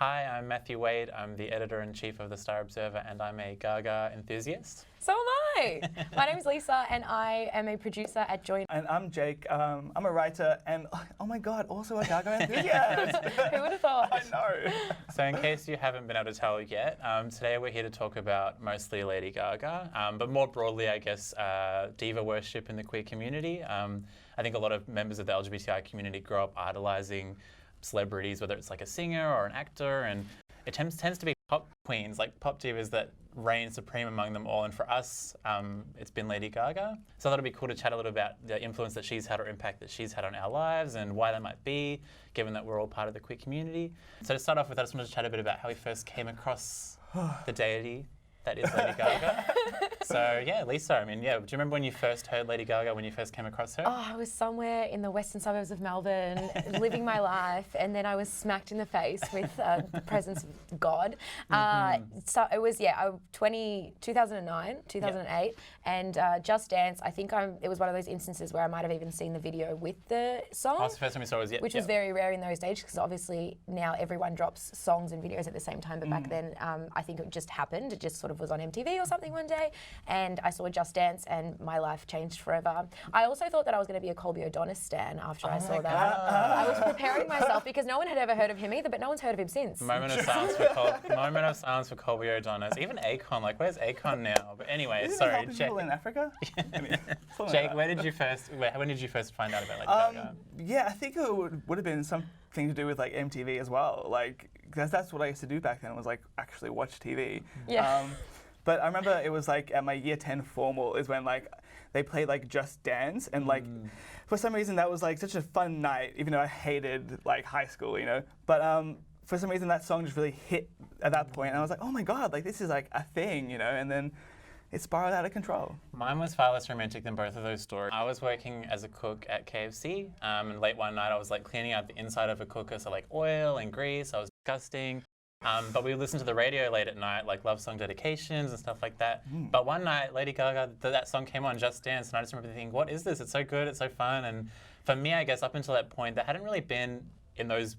Hi, I'm Matthew Wade. I'm the editor-in-chief of the Star Observer and I'm a Gaga enthusiast. So am I. My name is Lisa and I am a producer at Joint. And I'm Jake. I'm a writer and, oh my God, also a Gaga enthusiast. Who would have thought? I know. So in case you haven't been able to tell yet, today we're here to talk about mostly Lady Gaga, but more broadly, I guess, diva worship in the queer community. I think a lot of members of the LGBTI community grow up idolizing celebrities, whether it's like a singer or an actor, and it tends to be pop queens, like pop divas that reign supreme among them all. And for us, it's been Lady Gaga. So I thought it'd be cool to chat a little about the influence that she's had or impact that she's had on our lives and why that might be, given that we're all part of the queer community. So to start off with, I just wanted to chat a bit about how we first came across the deity that is Lady Gaga. So yeah, Lisa, I mean, yeah, do you remember when you first heard Lady Gaga, when you first came across her? Oh, I was somewhere in the western suburbs of Melbourne, living my life, and then I was smacked in the face with the presence of God. So it was, 2009, 2008, yep. And Just Dance, I think it was one of those instances where I might have even seen the video with the song. Oh, it's the first time you saw it, which was very rare in those days, because obviously now everyone drops songs and videos at the same time, but back then I think it just happened. It just sort of was on MTV or something one day, and I saw Just Dance and my life changed forever. I also thought that I was going to be a Colby O'Donnell stan after I saw that. I was preparing myself because no one had ever heard of him either, but no one's heard of him since. Moment of silence for Colby O'Donnell. Even Akon, like where's Akon now? But anyway, sorry, Jake. People in Africa? Jake, when did you first find out about Lady Gaga? Yeah, I think it would have been something to do with like MTV as well. Like, because that's what I used to do back then, was like actually watch TV. Yeah. But I remember it was like at my year 10 formal is when like they played like Just Dance, and like for some reason that was like such a fun night, even though I hated like high school, you know. But for some reason that song just really hit at that point, and I was like, oh my God, like this is like a thing, you know. And then it spiraled out of control. Mine was far less romantic than both of those stories. I was working as a cook at KFC, and late one night I was like cleaning out the inside of a cooker, so like oil and grease. I was disgusting. But we listened to the radio late at night, like love song dedications and stuff like that. But one night, Lady Gaga, that song came on, Just Dance, and I just remember thinking, what is this? It's so good, it's so fun. And for me, I guess up until that point, there hadn't really been, in those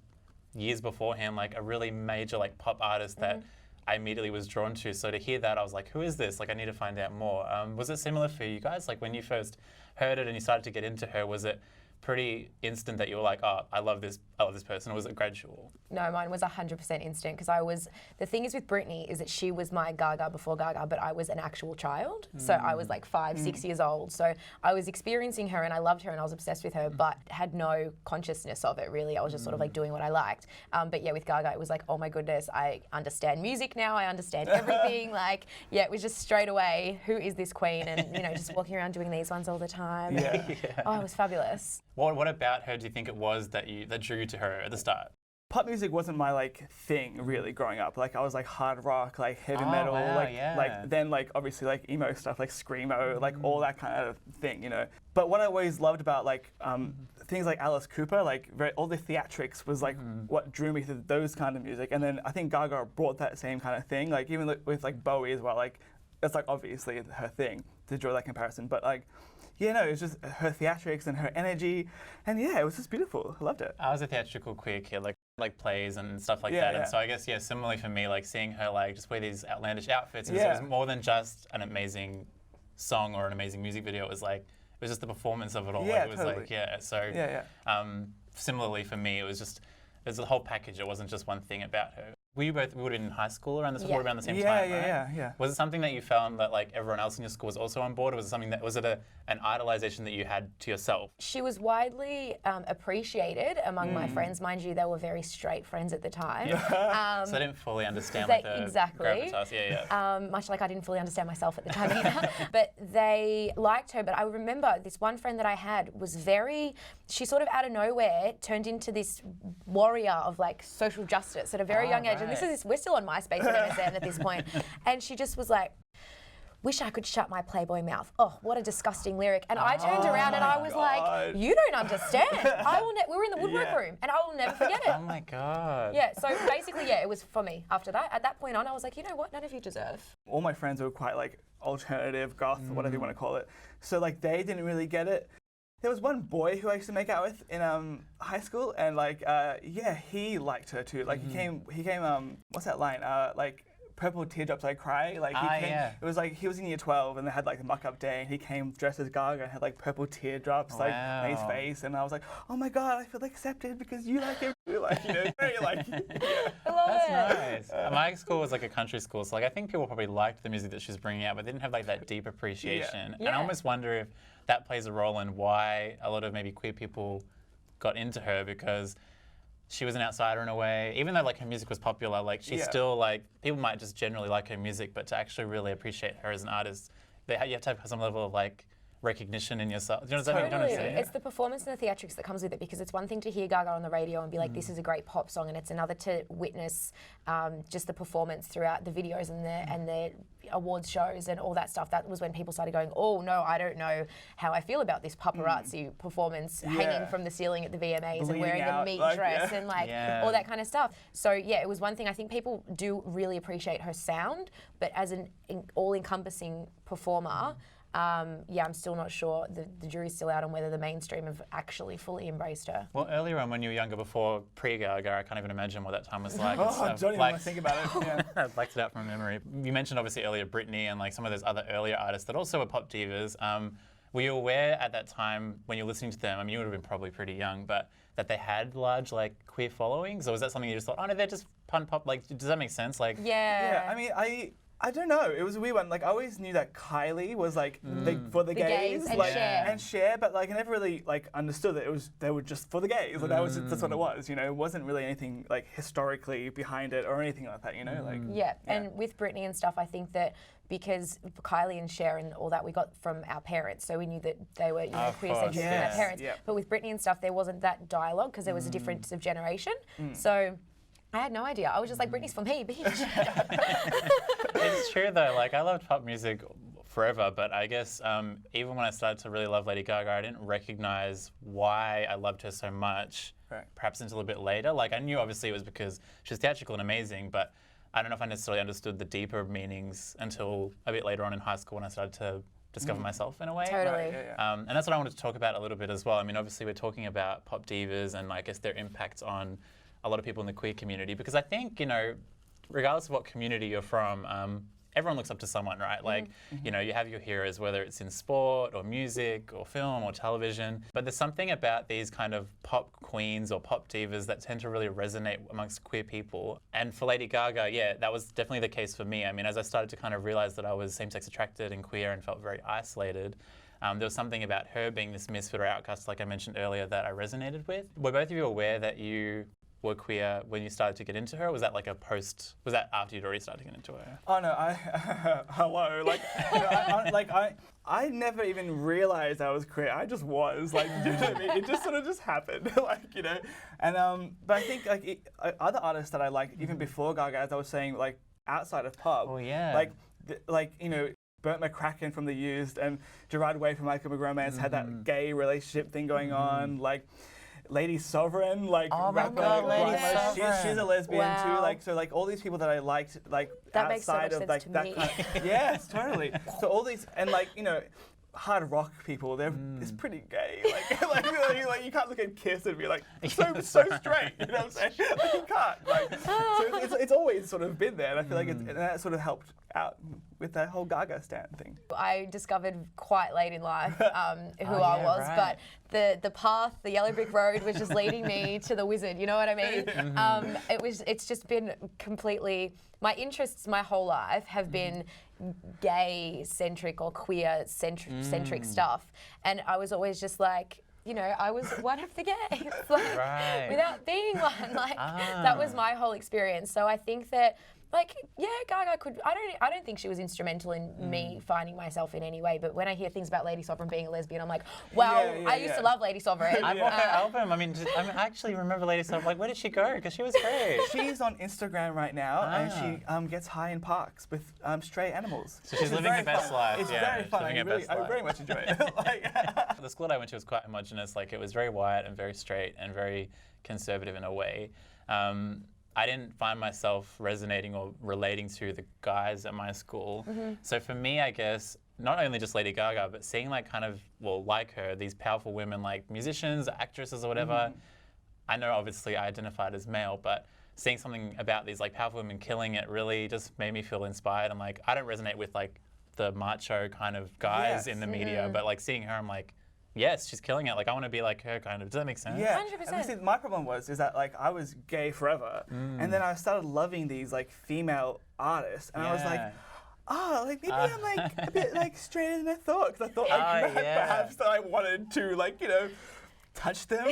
years beforehand, like a really major like pop artist that I immediately was drawn to. So to hear that, I was like, who is this? Like, I need to find out more. Was it similar for you guys? Like when you first heard it and you started to get into her, was it pretty instant that you were like, oh, I love this person, or was it gradual? No, mine was 100% instant, because the thing is with Britney is that she was my Gaga before Gaga, but I was an actual child. So I was like 5, 6 years old. So I was experiencing her and I loved her and I was obsessed with her, but had no consciousness of it really. I was just sort of like doing what I liked. But yeah, with Gaga, it was like, oh my goodness, I understand music now, I understand everything. Like, yeah, it was just straight away, who is this queen? And, you know, just walking around doing these ones all the time. Yeah. Oh, it was fabulous. What about her do you think it was that drew you to her at the start? Pop music wasn't my like thing really growing up. Like I was like hard rock, like heavy metal, like then like obviously like emo stuff, like screamo, like all that kind of thing, you know. But what I always loved about like things like Alice Cooper, like all the theatrics was like what drew me to those kind of music. And then I think Gaga brought that same kind of thing, like even with like Bowie as well. Like it's like obviously her thing to draw that comparison, but like. Yeah, no, it was just her theatrics and her energy, and yeah, it was just beautiful. I loved it. I was a theatrical queer kid, like plays and stuff like that, and so I guess similarly for me, like seeing her like just wear these outlandish outfits, and so it was more than just an amazing song or an amazing music video. It was just the performance of it all. Yeah, like, it was totally. Similarly for me, it was a whole package. It wasn't just one thing about her. We would have been in high school around the same time, right? Yeah. Was it something that you found that like everyone else in your school was also on board, or was it an idolization that you had to yourself? She was widely appreciated among my friends. Mind you, they were very straight friends at the time. So they didn't fully understand the gravitas. Yeah. Much like I didn't fully understand myself at the time either. But they liked her. But I remember this one friend that I had was she sort of out of nowhere turned into this warrior of like social justice at a very young age. And we're still on MySpace and MSN at this point. And she just was like, wish I could shut my Playboy mouth. Oh, what a disgusting lyric. And I turned around and I was like, you don't understand. We were in the woodwork room and I will never forget it. Oh my God. Yeah, so basically, it was for me after that. At that point on, I was like, you know what, none of you deserve. All my friends were quite like alternative, goth, whatever you want to call it. So like they didn't really get it. There was one boy who I used to make out with in high school, and he liked her too. Like he came. What's that line? Like purple teardrops I cry. Like he came. Yeah. It was like he was in year 12, and they had like the muck-up day, and he came dressed as Gaga and had like purple teardrops like on his face, and I was like, oh my god, I feel accepted because you like him. Like very like. Yeah. I love That's nice. My school was like a country school, so like I think people probably liked the music that she was bringing out, but they didn't have like that deep appreciation. Yeah. And I almost wonder if that plays a role in why a lot of maybe queer people got into her, because she was an outsider in a way. Even though like her music was popular, like she's still like, people might just generally like her music, but to actually really appreciate her as an artist, you have to have some level of like recognition in yourself. Do you know what I'm trying to say? It's the performance and the theatrics that comes with it, because it's one thing to hear Gaga on the radio and be like, this is a great pop song, and it's another to witness just the performance throughout the videos and the awards shows and all that stuff. That was when people started going, oh no, I don't know how I feel about this paparazzi performance hanging from the ceiling at the VMAs and wearing the meat dress and all that kind of stuff. So yeah, it was one thing. I think people do really appreciate her sound, but as an all-encompassing performer, I'm still not sure. The jury's still out on whether the mainstream have actually fully embraced her. Well, earlier on when you were younger, before pre-Gaga, I can't even imagine what that time was like. I don't even want to think about it. Yeah. I blacked it out from memory. You mentioned obviously earlier Britney and like some of those other earlier artists that also were pop divas. Were you aware at that time when you're listening to them, I mean, you would have been probably pretty young, but that they had large like queer followings? Or was that something you just thought, oh no, they're just pun pop? Like, does that make sense? Like, yeah. I mean, I don't know. It was a weird one. Like I always knew that Kylie was like for the gays, and like Cher. and Cher, but like I never really like understood that they were just for the gays. Like that's what it was. You know, it wasn't really anything like historically behind it or anything like that. You know, like and with Britney and stuff, I think that because Kylie and Cher and all that we got from our parents, so we knew that they were queer-centric from our parents. Yeah. But with Britney and stuff, there wasn't that dialogue because there was a difference of generation. So I had no idea. I was just like, Britney's for me, bitch. It's true though, like I loved pop music forever, but I guess even when I started to really love Lady Gaga, I didn't recognize why I loved her so much, perhaps until a bit later. Like I knew obviously it was because she was theatrical and amazing, but I don't know if I necessarily understood the deeper meanings until a bit later on in high school when I started to discover myself in a way. Totally. And that's what I wanted to talk about a little bit as well. I mean, obviously we're talking about pop divas and I guess their impact on a lot of people in the queer community, because I think, you know, regardless of what community you're from, everyone looks up to someone, right? Like, you know, you have your heroes, whether it's in sport or music or film or television, but there's something about these kind of pop queens or pop divas that tend to really resonate amongst queer people. And for Lady Gaga, yeah, that was definitely the case for me. I mean, as I started to kind of realize that I was same-sex attracted and queer and felt very isolated, there was something about her being this misfit or outcast, like I mentioned earlier, that I resonated with. Were both of you aware that you were queer when you started to get into her? Or was that like was that after you'd already started to get into her? Oh no, hello. Like, I never even realized I was queer. I just was. Like, you know what I mean? It just sort of just happened. Like, you know. And but I think like other artists that I liked even before Gaga, as I was saying, like outside of pop. Oh yeah. Like you know, Burt McCracken from The Used and Gerard Way from My Chemical Romance had that gay relationship thing going on. Like Lady Sovereign, like rapper, Lady Sovereign. She's a lesbian too. Like so, like all these people that I liked, like that makes so much outside of like sense to that me. kind of, yes, totally. So all these and like you know, hard rock people, it's pretty gay. Like you can't look at Kiss and be like so straight. You know what I'm saying? Like you can't. Like so it's always sort of been there, and I feel like and that sort of helped out with that whole Gaga stan thing. I discovered quite late in life who I was, right. but the path, the yellow brick road was just leading me to the wizard, you know what I mean? It's just been completely, my interests my whole life have been gay-centric or queer-centric stuff, and I was always just like, you know, I was one of the gays, like, without being one, like, that was my whole experience. So I think that, like, yeah, Gaga could. I don't think she was instrumental in me finding myself in any way. But when I hear things about Lady Sovereign being a lesbian, I'm like, wow, I used to love Lady Sovereign. I bought her album. I mean, I actually remember Lady Sovereign. Like, where did she go? Because she was great. She's on Instagram right now, and she gets high in parks with stray animals. So she's living her best life. It's very fun. I very much enjoy it. The school that I went to was quite homogenous. Like, it was very white and very straight and very conservative in a way. I didn't find myself resonating or relating to the guys at my school. So for me, I guess, not only just Lady Gaga, but seeing like kind of, well, like her, these powerful women, like musicians, actresses or whatever. I know obviously I identified as male, but seeing something about these like powerful women killing it really just made me feel inspired. And like, I don't resonate with like the macho kind of guys in the media, but like seeing her, I'm like, yes, she's killing it. Like, I want to be like her kind of. Does that make sense? Yeah, 100%. And see, my problem is that like I was gay forever, and then I started loving these like female artists, and I was like, oh, like maybe I'm like a bit like straighter than I thought, because I thought like perhaps that I wanted to like touch them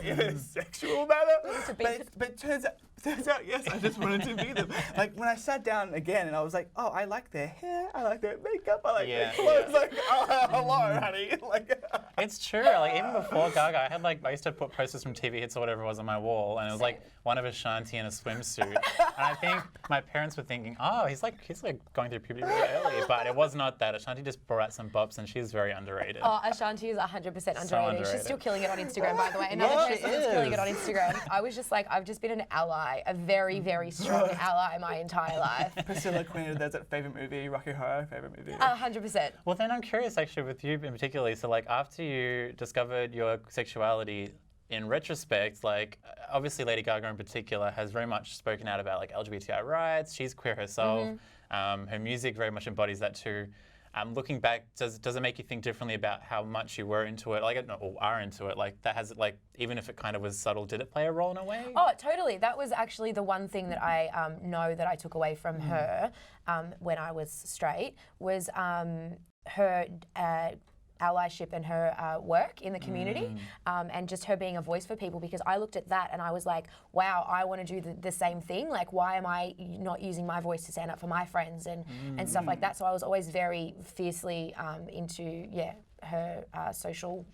in a sexual manner, but turns out yes, I just wanted to be them. Like when I sat down again and I was like, oh, I like their hair, I like their makeup, I like their clothes. Like, oh, hello, honey. Like, it's true. Like even before Gaga, I used to put posters from TV hits or whatever it was on my wall, and it was like one of Ashanti in a swimsuit. And I think my parents were thinking, oh, he's like going through puberty really early, but it was not that. Ashanti just brought out some bops, and she's very underrated. Oh, Ashanti is 100% underrated. Underrated. She's still killing it on Instagram, by the way. Another person who's killing it on Instagram. I was just like, I've just been an ally, a very, very strong ally my entire life. Priscilla Queen of the Desert, favorite movie. Rocky Horror, favorite movie. 100%. Well, then I'm curious actually with you in particular. So like after you discovered your sexuality, in retrospect, like obviously Lady Gaga in particular has very much spoken out about like LGBTI rights. She's queer herself. Her music very much embodies that too. Looking back, does it make you think differently about how much you were into it, like or are into it? Like that has like even if it kind of was subtle, did it play a role in a way? Oh, totally. That was actually the one thing that I know that I took away from her when I was straight was her allyship and her work in the community and just her being a voice for people, because I looked at that and I was like, wow, I want to do the same thing. Like, why am I not using my voice to stand up for my friends and stuff like that? So I was always very fiercely into, her social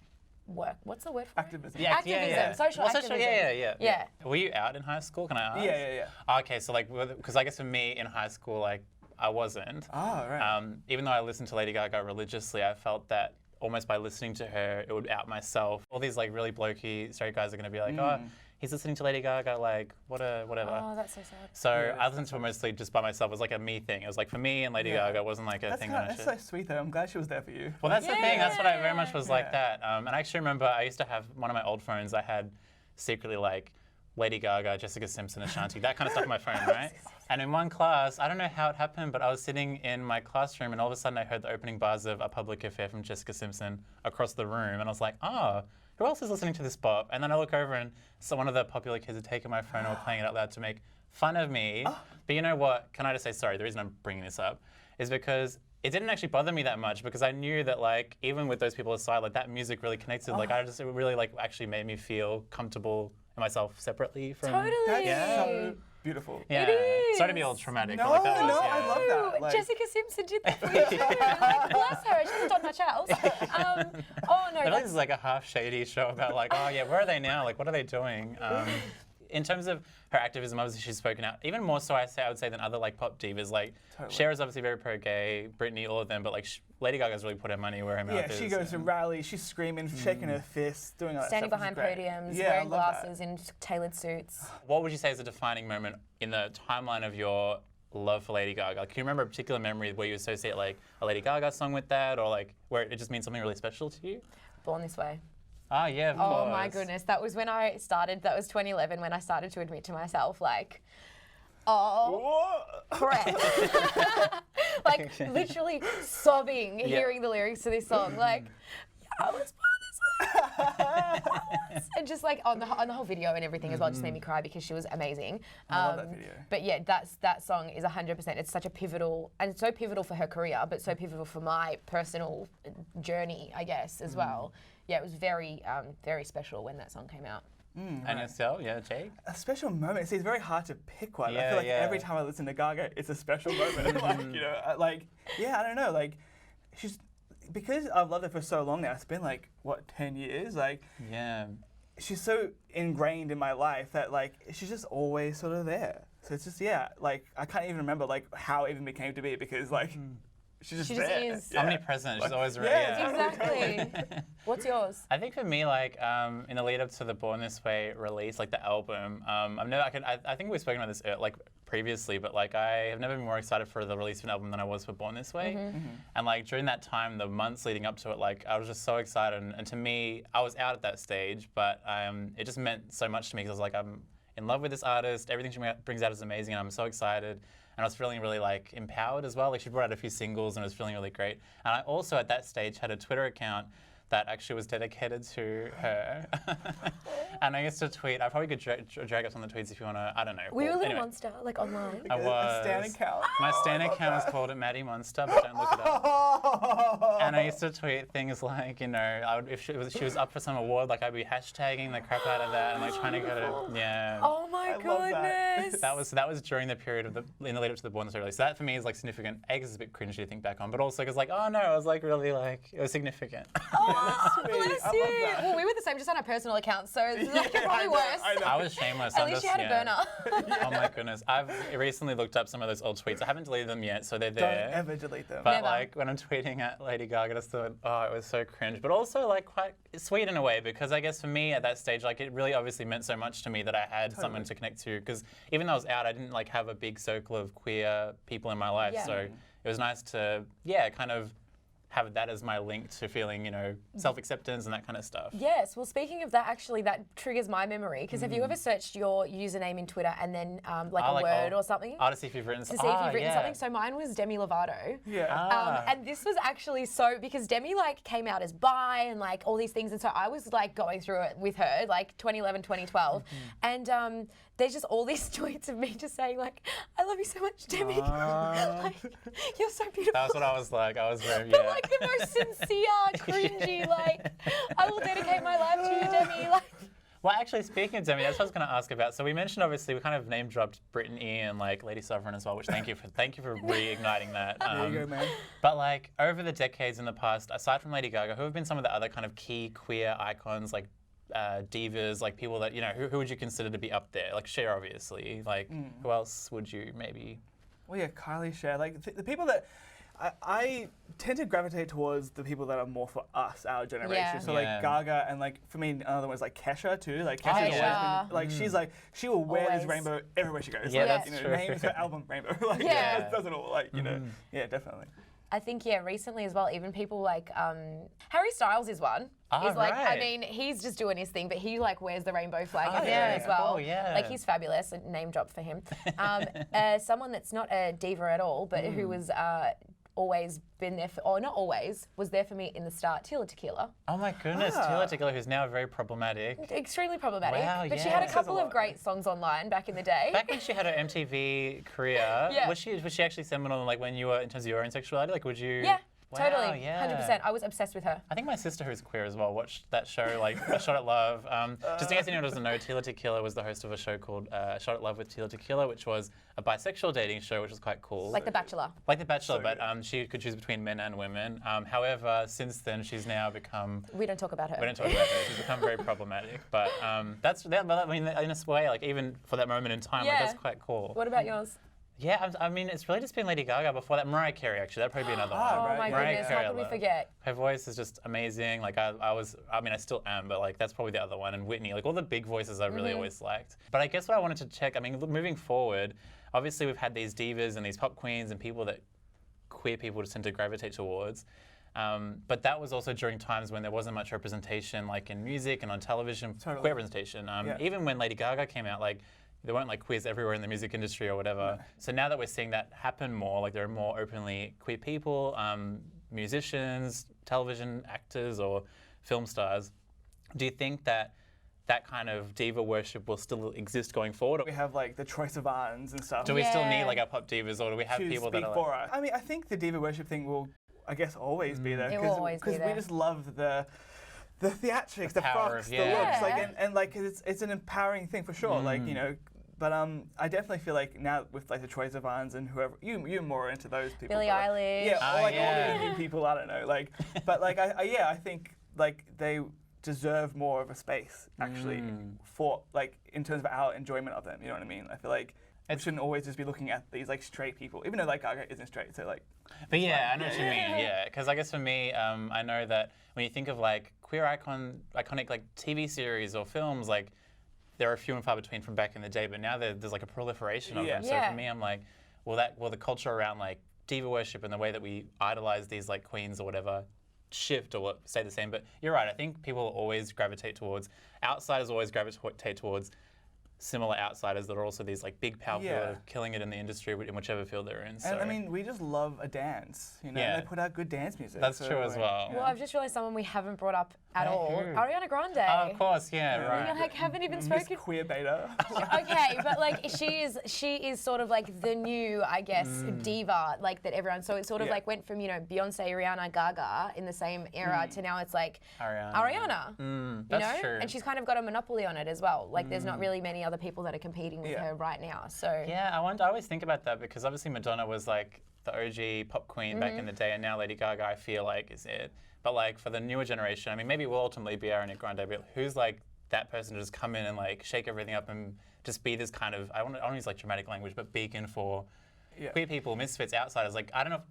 work. What's the word for Activism. it? Activism. Social activism. Yeah. Were you out in high school? Can I ask? Yeah. Okay, so like, because I guess for me in high school, like I wasn't. Oh, right. Even though I listened to Lady Gaga religiously, I felt that almost by listening to her, it would out myself. All these like really blokey straight guys are going to be like, oh, he's listening to Lady Gaga, like whatever. Oh, that's so sad. So I listened to it mostly just by myself. It was like a me thing. It was like for me and Lady Gaga. It wasn't like a thing on That's so sweet though. I'm glad she was there for you. Well, that's the thing. That's what I very much was like that. And I actually remember I used to have one of my old phones. I had secretly like Lady Gaga, Jessica Simpson, Ashanti, that kind of stuff on my phone, right? And in one class, I don't know how it happened, but I was sitting in my classroom and all of a sudden I heard the opening bars of A Public Affair from Jessica Simpson across the room. And I was like, oh, who else is listening to this bop? And then I look over and so one of the popular kids had taken my phone and were playing it out loud to make fun of me. But you know what? Can I just say, sorry, the reason I'm bringing this up is because it didn't actually bother me that much, because I knew that like, even with those people aside, like that music really connected. Like it really like actually made me feel comfortable in myself separately from. Totally. That's so beautiful. Yeah. It is. Sorry to be all traumatic. No, but like that was, no, I love that. Like, Jessica Simpson did that for you too. Like, bless her, she hasn't done much else. Oh no, I feel like this is like a half shady show about like, oh yeah, where are they now? Like, what are they doing? In terms of her activism, obviously she's spoken out even more so. I would say than other like pop divas. Like Cher is obviously very pro-gay, Britney, all of them. But like Lady Gaga's really put her money where her mouth is. Yeah, she goes to rallies, she's screaming, shaking her fists, doing all that standing stuff. behind podiums, Yeah, wearing I love glasses in tailored suits. What would you say is a defining moment in the timeline of your love for Lady Gaga? Like, can you remember a particular memory where you associate like a Lady Gaga song with that, or like where it just means something really special to you? Born This Way. Ah, yeah, of course. Oh my goodness, that was when I started. That was 2011 when I started to admit to myself, like, oh crap, like literally sobbing, hearing the lyrics to this song, like, I was born this way, and just like on the whole video and everything as well, just made me cry because she was amazing. I love that video. But yeah, that song is 100%. It's such a pivotal, and it's so pivotal for her career, but so pivotal for my personal journey, I guess, as well. Yeah, it was very, very special when that song came out. And yourself, Jake? A special moment. See, it's very hard to pick one. I Yeah, feel like yeah. every time I listen to Gaga, it's a special moment. Like, you know, I don't know. Like, she's, because I've loved her for so long now, it's been like, what, 10 years? Like, Yeah. she's so ingrained in my life that like, she's just always sort of there. So it's just, like, I can't even remember like how it even became to be, because like, she's just She just there. is. Yeah. Omnipresent. She's always ready. Yeah, Exactly. What's yours? I think for me, like in the lead up to the Born This Way release, like the album, I think we've spoken about this like previously, but like I have never been more excited for the release of an album than I was for Born This Way. And like during that time, the months leading up to it, like I was just so excited. And to me, I was out at that stage, but it just meant so much to me because I was like, I'm in love with this artist. Everything she brings out is amazing, and I'm so excited. And I was feeling really like empowered as well. Like she brought out a few singles and I was feeling really great. And I also at that stage had a Twitter account that actually was dedicated to her. And I used to tweet. I probably could drag up some of the tweets if you want to, I don't know. Were you a little anyway, monster, like online? I was. A Stan account. My Stan account was called Maddie Monster, but don't look it up. And I used to tweet things like, you know, if she was up for some award, like I'd be hashtagging the crap out of that and like trying to get it, yeah. Oh my goodness. That was during the period of in the lead up to the Born This Way release. So that for me is like significant. Eggs is a bit cringy to think back on, but also because like, oh no, I was like really like, it was significant. Oh, Sweet. bless I you. love that. Well, we were the same, just on our personal accounts, so it's like Yeah, probably worse. I know. I was shameless. At least you had a burner. Oh my goodness. I've recently looked up some of those old tweets. I haven't deleted them yet, so they're Don't there. ever delete them. But Never. like when I'm tweeting at Lady Gaga, I just thought, oh, it was so cringe. But also like quite sweet in a way because I guess for me at that stage, like it really obviously meant so much to me that I had someone to connect to. Because even though I was out, I didn't like have a big circle of queer people in my life. Yeah. So it was nice to, kind of have that as my link to feeling, you know, self-acceptance and that kind of stuff. Yes, well, speaking of that, actually, that triggers my memory. Because have you ever searched your username in Twitter and then like a word or something? To see if you've written to see if you've written something. So mine was Demi Lovato. Yeah. And this was actually so, because Demi like came out as bi and like all these things. And so I was like going through it with her, like 2011, 2012. And there's just all these tweets of me just saying like, I love you so much, Demi. Like, you're so beautiful. That was what I was like. I was very, But like the most sincere, cringy, like, I will dedicate my life to you, Demi. Like, Well, actually, speaking of Demi, that's what I was going to ask about. So we mentioned, obviously, we kind of name dropped Brittany and like Lady Sovereign as well, which thank you for reigniting that. There you go, man. But like over the decades in the past, aside from Lady Gaga, who have been some of the other kind of key queer icons, like divas, like people that, you know, who would you consider to be up there? Like Cher, obviously. Like who else would you maybe? Well, yeah, Kylie, Cher, like the people that I tend to gravitate towards the people that are more for us, our generation. Yeah. So like Gaga and like for me another one is like Kesha too. Like Oh, Kesha's yeah. always been like she's like she will wear Always. this rainbow everywhere she goes. Yeah, like, that's you know, true. Names her album Rainbow. Like Yeah. it does it all. Like you know, yeah, definitely. I think, yeah, recently as well, even people like Harry Styles is one. Ah, He's like, I right. mean, he's just doing his thing, but he like wears the rainbow flag everywhere yeah. as well. Oh, yeah. Like he's fabulous. A name drop for him. Someone that's not a diva at all, but who was always been there for, or not always, was there for me in the start, Tila Tequila. Oh my goodness, Ah. Tila Tequila, who's now very problematic. Extremely problematic. Wow, but she yeah. had a Says a couple of lot. great songs online back in the day. Back when she had her MTV career, Yeah. was she actually seminal like when you were in terms of your own sexuality? Like would you? Yeah, Wow, totally. yeah. 100%. I was obsessed with her. I think my sister, who's queer as well, watched that show, like A Shot at Love. Just in case anyone doesn't know, Tila Tequila was the host of a show called A Shot at Love with Tila Tequila, which was a bisexual dating show, which was quite cool. Like The Bachelor. Like The Bachelor, So but she could choose between men and women. However, since then, she's now become... We don't talk about her. We don't talk about her. She's become very problematic. But that's... I mean, in a way, like, even for that moment in time, like, Yeah. that's quite cool. What about yours? Yeah, I mean, it's really just been Lady Gaga. Before that, Mariah Carey, actually. That'd probably be another one. Oh right, my yeah. Mariah goodness, Carey, how could we I love. forget? Her voice is just amazing. Like I still am, but like that's probably the other one. And Whitney, like all the big voices I really always liked. But I guess what I wanted to check, I mean, moving forward, obviously we've had these divas and these pop queens and people that queer people tend to gravitate towards. But that was also during times when there wasn't much representation, like in music and on television, Totally. queer representation. Yeah. Even when Lady Gaga came out, like there weren't like queers everywhere in the music industry or whatever. So now that we're seeing that happen more, like there are more openly queer people, musicians, television actors or film stars, do you think that that kind of diva worship will still exist going forward? We have like the Troye Sivans and stuff. Do we still Yeah. need like our pop divas, or do we have to people speak that are for like, us? I mean, I think the diva worship thing will, I guess, always be there. It will always be we there. just love the theatrics, the power frocks, of- the yeah. looks, like Yeah. and like it's an empowering thing for sure. Like you know, but I definitely feel like now with like the Troye Sivans and whoever you're more into those people. Billie but, like, Eilish. Yeah, or like yeah. all the new people. I don't know. Like, but like I think like deserve more of a space actually for like in terms of our enjoyment of them. You know what I mean? I feel like we shouldn't always just be looking at these like straight people, even though like Gaga isn't straight. So like. But yeah, I know what you mean. Yeah, because I guess for me, I know that when you think of like queer iconic like TV series or films, like there are few and far between from back in the day. But now there's like a proliferation of them. So for me, I'm like, will the culture around like diva worship and the way that we idolize these like queens or whatever shift or stay the same? But you're right. I think people always gravitate towards outsiders. Always gravitate towards similar outsiders that are also these like big powerful people that are killing it in the industry in whichever field they're in. So. And I mean, we just love a dance, you know. Yeah. They put out good dance music. That's true as well. Well, I've just realized someone we haven't brought up at all. Ariana Grande. Oh, of course, right. We like haven't even spoken. Queer beta. Okay, but like she is sort of like the new, I guess, diva like that everyone. So it sort of like went from Beyonce, Rihanna, Gaga in the same era to now it's like Ariana. That's true. And she's kind of got a monopoly on it as well. Like there's not really many other people that are competing with her right now. So yeah, I always think about that because obviously Madonna was like the OG pop queen back in the day, and now Lady Gaga I feel like is it. But like for the newer generation, I mean, maybe we'll ultimately be Ariana Grande, but who's like that person to just come in and like shake everything up and just be this kind of, I don't use like dramatic language, but beacon for queer people, misfits, outsiders. Like I don't know if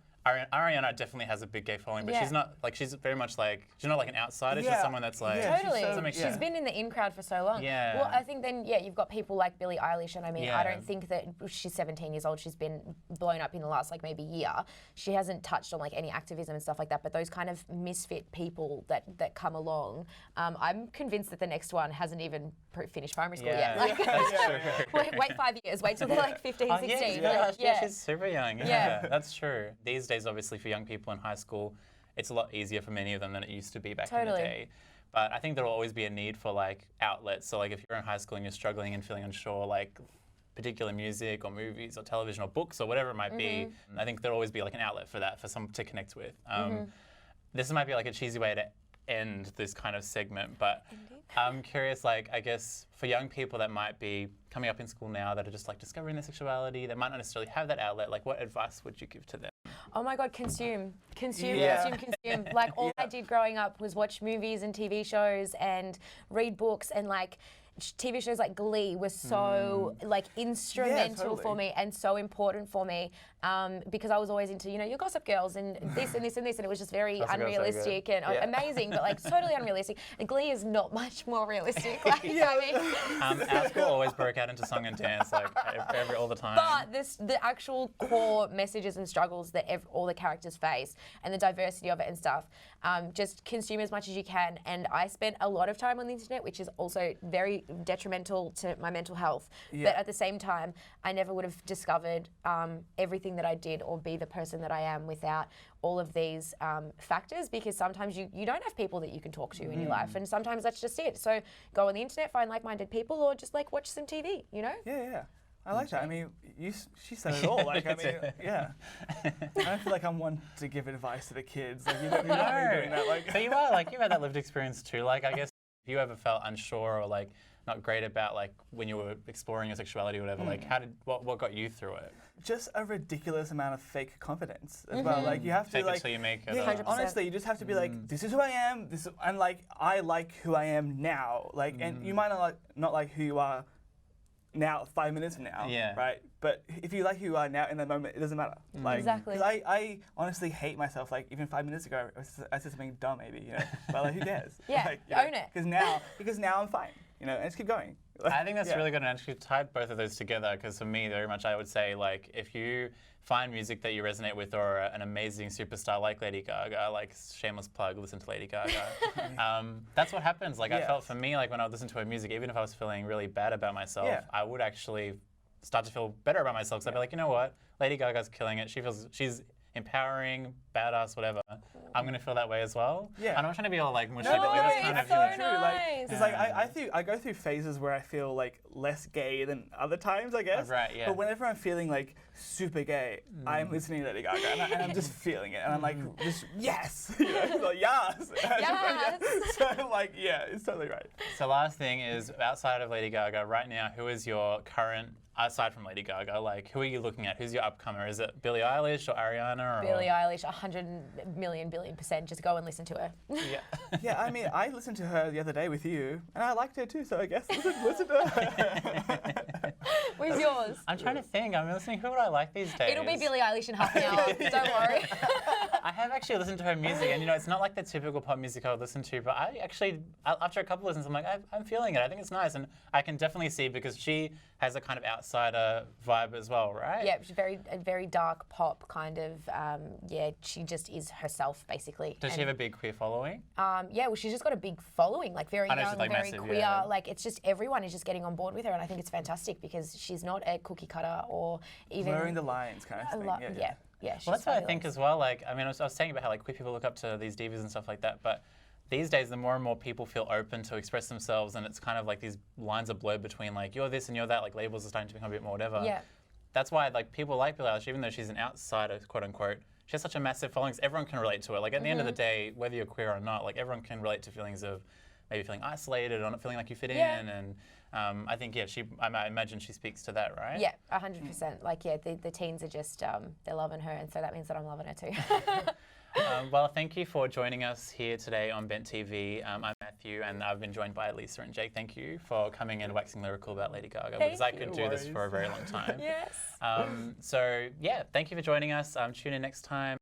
Ariana definitely has a big gay following, but she's not like, she's very much like, she's not like an outsider. She's someone that's like totally. She's been in the in crowd for so long. Yeah. Well, I think then you've got people like Billie Eilish, and I mean I don't think that she's 17 years old. She's been blown up in the last like maybe year. She hasn't touched on like any activism and stuff like that. But those kind of misfit people that come along, I'm convinced that the next one hasn't even finished primary school yet. Like, wait 5 years. Wait till they're like 15, 16. Yeah, she's super young. Yeah, that's true. These days, obviously, for young people in high school, it's a lot easier for many of them than it used to be back in the day. But I think there'll always be a need for like outlets. So like if you're in high school and you're struggling and feeling unsure, like particular music or movies or television or books or whatever it might be, I think there'll always be like an outlet for that, for someone to connect with. This might be like a cheesy way to end this kind of segment, but I'm curious, like, I guess for young people that might be coming up in school now that are just like discovering their sexuality, that might not necessarily have that outlet, like what advice would you give to them? Oh my God, consume. Like all I did growing up was watch movies and TV shows and read books, and like TV shows like Glee was so like instrumental for me and so important for me because I was always into your Gossip Girls and this and this and this, and it was just very unrealistic and amazing, but like totally unrealistic. And Glee is not much more realistic. Like, I mean, our school always broke out into song and dance like all the time. But the actual core messages and struggles that all the characters face and the diversity of it and stuff, just consume as much as you can. And I spent a lot of time on the internet, which is also very detrimental to my mental health. But at the same time, I never would have discovered everything that I did or be the person that I am without all of these factors, because sometimes you don't have people that you can talk to in your life, and sometimes that's just it. So go on the internet, find like-minded people, or just like watch some TV, Yeah. I like that. I mean, she said it all. Like, I mean, I don't feel like I'm one to give advice to the kids. Like, you're not really doing that. Like, but you are, like, you've had that lived experience too. Like, I guess if you ever felt unsure or like not great about like when you were exploring your sexuality or whatever, like what got you through it? Just a ridiculous amount of fake confidence as well. Like you have to fake like it till you make it. Yeah, honestly, you just have to be like, this is who I am. And like I like who I am now. Like, and you might not like who you are now 5 minutes from now, right? But if you like who you are now in that moment, it doesn't matter. Like, exactly. Because I honestly hate myself. Like even 5 minutes ago, I said something dumb, maybe, but like who cares? Like, own it. Because now I'm fine, and just keep going. I think that's really good, and actually tied both of those together, because for me, very much I would say, like, if you find music that you resonate with, or an amazing superstar like Lady Gaga, like, shameless plug, listen to Lady Gaga, that's what happens. Like, I felt for me, like, when I would listen to her music, even if I was feeling really bad about myself, I would actually start to feel better about myself, because I'd be like, you know what, Lady Gaga's killing it, she's empowering, badass, whatever. I'm gonna feel that way as well. Yeah. I'm not trying to be all like mushy, but it's kind of so nice. Because like I go through phases where I feel like less gay than other times, I guess. Right. Yeah. But whenever I'm feeling like super gay, I'm listening to Lady Gaga and I'm just feeling it, and I'm like, just yes, like yes. Yes. So like it's totally right. So last thing is, outside of Lady Gaga, right now, who is your current aside from Lady Gaga, like who are you looking at? Who's your upcomer? Is it Billie Eilish or Ariana? Or? Billie Eilish, 100 million billion %. Just go and listen to her. Yeah. Yeah, I mean, I listened to her the other day with you, and I liked her too. So I guess listen to her. Who's yours? I'm trying to think. I'm listening. Who would I like these days? It'll be Billie Eilish in half an hour. Don't worry. I have actually listened to her music, and it's not like the typical pop music I would listen to, but I actually, after a couple of listens, I'm like, I'm feeling it. I think it's nice, and I can definitely see because she has a kind of outsider vibe as well, right? Yeah, she's a very dark pop kind of. She just is herself basically. Does she have a big queer following? Yeah, well, she's just got a big following, like very young, like very massive, queer. yeah. Like it's just everyone is just getting on board with her, and I think it's fantastic because she's not a cookie cutter or even Blurring the lines kind of thing. Yeah, Well, that's what I think as well. Like, I mean, I was saying about how like queer people look up to these divas and stuff like that, but these days, the more and more people feel open to express themselves, and it's kind of like these lines are blurred between like you're this and you're that. Like labels are starting to become a bit more whatever. Yeah. That's why like people like Billie Eilish, even though she's an outsider, quote unquote. She has such a massive following. Everyone can relate to it. Like at the end of the day, whether you're queer or not, like everyone can relate to feelings of maybe feeling isolated or not feeling like you fit in. And I think I imagine she speaks to that, right? Yeah, 100%. Like the teens are just they're loving her, and so that means that I'm loving her too. Well, thank you for joining us here today on Bent TV. I'm Matthew, and I've been joined by Lisa and Jake. Thank you for coming and waxing lyrical about Lady Gaga, because I could do this for a very long time. Yes. So, yeah, thank you for joining us. Tune in next time.